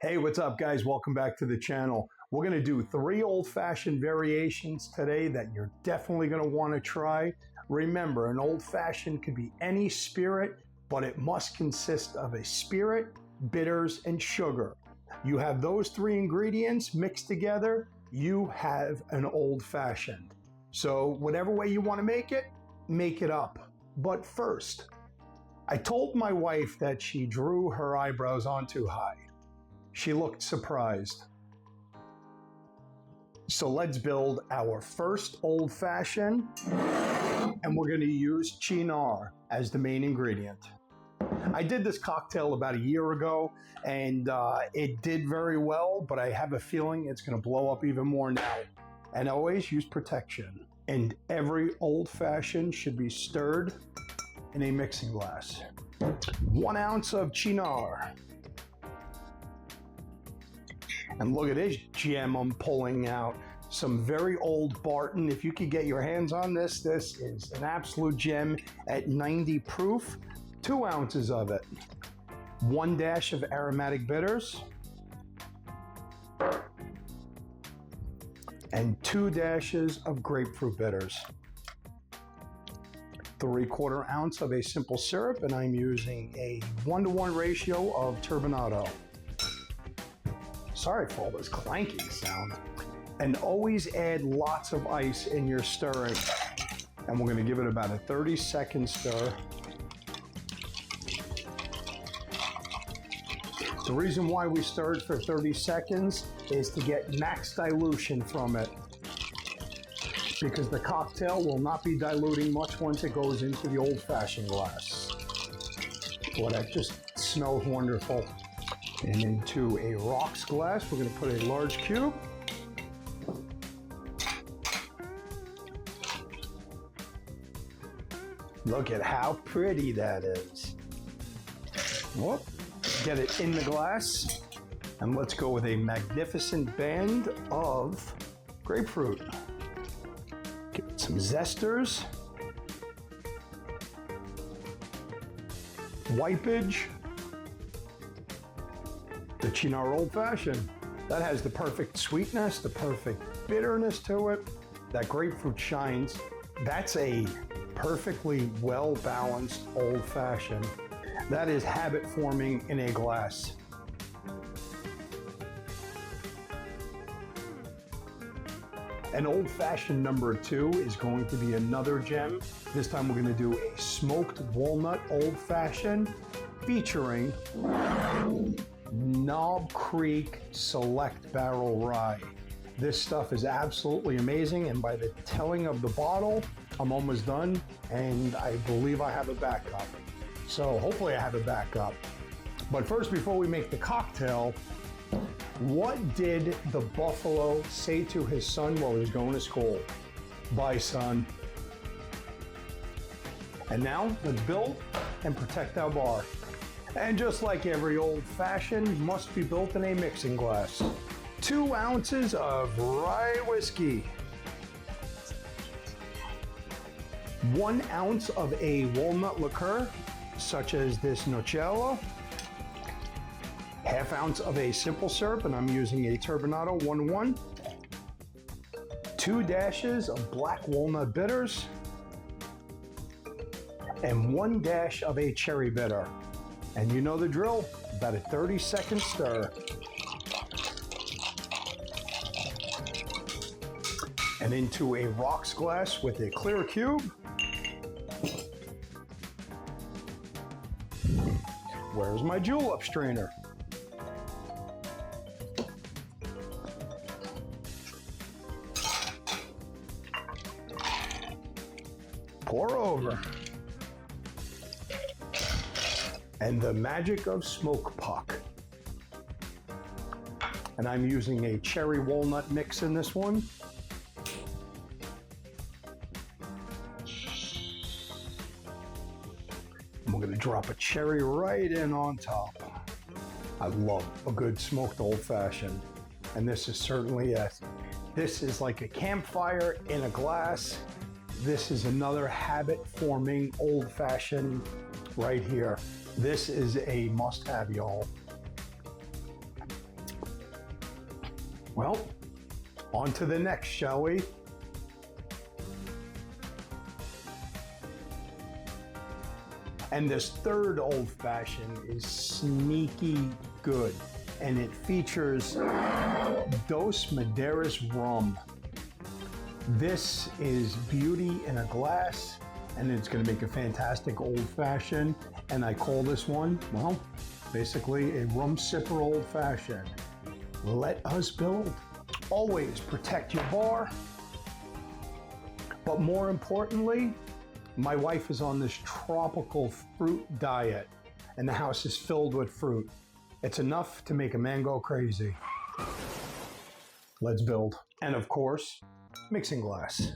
Hey, what's up guys? Welcome back to the channel. We're going to do 3 old-fashioned variations today that you're definitely going to want to try. Remember, an old-fashioned could be any spirit, but it must consist of a spirit, bitters, and sugar. You have those 3 ingredients mixed together, you have an old-fashioned. So whatever way you want to make it up. But first, I told my wife that she drew her eyebrows on too high. She looked surprised. So let's build our first old-fashioned, and we're going to use Cynar as the main ingredient. I did this cocktail about a year ago, and it did very well, but I have a feeling it's going to blow up even more now. And always use protection. And every old-fashioned should be stirred in a mixing glass. 1 ounce of Cynar. And look at this gem I'm pulling out. Some very old Barton. If you could get your hands on this, this is an absolute gem at 90 proof. 2 ounces of it. 1 dash of aromatic bitters. And 2 dashes of grapefruit bitters. 3/4 ounce of a simple syrup, and I'm using a 1-to-1 ratio of Turbinado. Sorry for all this clanking sound. And always add lots of ice in your stirring. And we're going to give it about a 30-second stir. The reason why we stirred for 30 seconds is to get max dilution from it. Because the cocktail will not be diluting much once it goes into the old-fashioned glass. Boy, that just smells wonderful. And into a rocks glass, we're going to put a large cube. Look at how pretty that is. Whoop. Get it in the glass. And let's go with a magnificent band of grapefruit. Give it some zesters. Wipage. The Cynar Old Fashioned. That has the perfect sweetness, the perfect bitterness to it. That grapefruit shines. That's a perfectly well-balanced Old Fashioned. That is habit forming in a glass. An Old Fashioned number 2 is going to be another gem. This time we're going to do a Smoked Walnut Old Fashioned featuring Knob Creek Select Barrel Rye. This stuff is absolutely amazing, and by the telling of the bottle, I'm almost done, and I believe I have a backup. So hopefully I have a backup. But first, before we make the cocktail, what did the buffalo say to his son while he was going to school? Bye, son. And now, let's build and protect our bar. And just like every old-fashioned, must be built in a mixing glass. 2 ounces of rye whiskey. 1 ounce of a walnut liqueur, such as this Nocello. 1/2 ounce of a simple syrup, and I'm using a Turbinado 1-to-1. 2 dashes of black walnut bitters. And 1 dash of a cherry bitter. And you know the drill, about a 30-second stir. And into a rocks glass with a clear cube. Where's my julep strainer? Pour over. And the magic of smoke puck. And I'm using a cherry walnut mix in this one. And we're going to drop a cherry right in on top. I love a good smoked old fashioned. And this is certainly it. This is like a campfire in a glass. This is another habit forming old fashioned right here. This is a must-have, y'all. Well, on to the next, shall we? And this third Old Fashioned is sneaky good, and it features Dos Madeiras rum. This is beauty in a glass, and it's going to make a fantastic Old Fashioned. And I call this one, well, basically a Rum Sipper Old Fashioned. Let us build. Always protect your bar, but more importantly, my wife is on this tropical fruit diet, and the house is filled with fruit. It's enough to make a man go crazy. Let's build. And of course, mixing glass.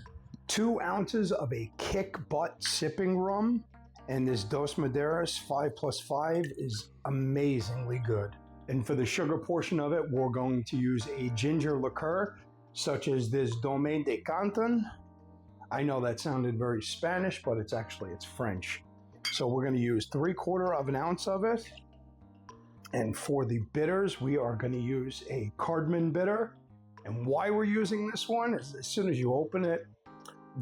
2 ounces of a kick butt sipping rum, and this Dos Madeiras 5+5 is amazingly good. And for the sugar portion of it, we're going to use a ginger liqueur, such as this Domaine de Canton. I know that sounded very Spanish, but it's French. So we're going to use 3/4 ounce of it. And for the bitters, we are going to use a cardamom bitter. And why we're using this one is as soon as you open it,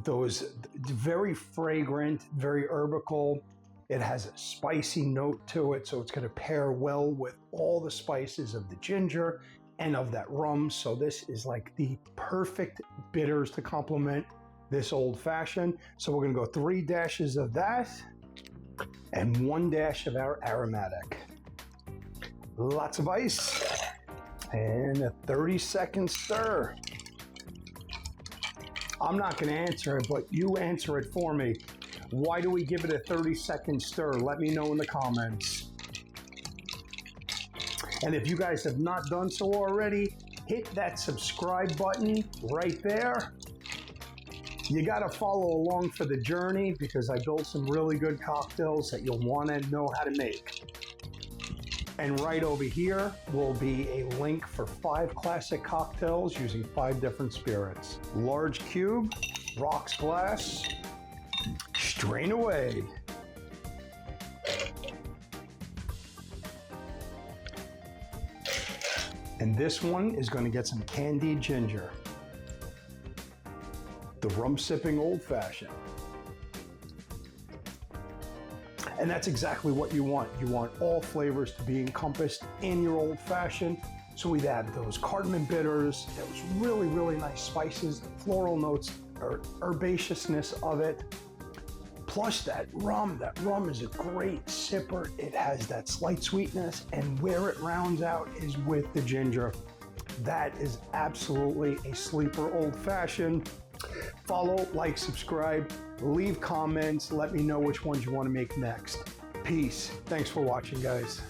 those very fragrant, very herbical. It has a spicy note to it, so it's going to pair well with all the spices of the ginger and of that rum. So this is like the perfect bitters to complement this Old Fashioned. So we're going to go 3 dashes of that and 1 dash of our aromatic. Lots of ice and a 30-second stir. I'm not going to answer it, but you answer it for me. Why do we give it a 30-second stir? Let me know in the comments. And if you guys have not done so already, hit that subscribe button right there. You got to follow along for the journey because I built some really good cocktails that you'll want to know how to make. And right over here will be a link for 5 classic cocktails using 5 different spirits. Large cube, rocks glass, strain away. And this one is going to get some candied ginger. The Rum Sipping Old Fashioned. And that's exactly what you want. You want all flavors to be encompassed in your Old Fashioned. So we've added those cardamom bitters, those really, really nice spices, the floral notes, or herbaceousness of it. Plus that rum is a great sipper. It has that slight sweetness, and where it rounds out is with the ginger. That is absolutely a sleeper Old Fashioned. Follow, like, subscribe, leave comments. Let me know which ones you want to make next. Peace. Thanks for watching, guys.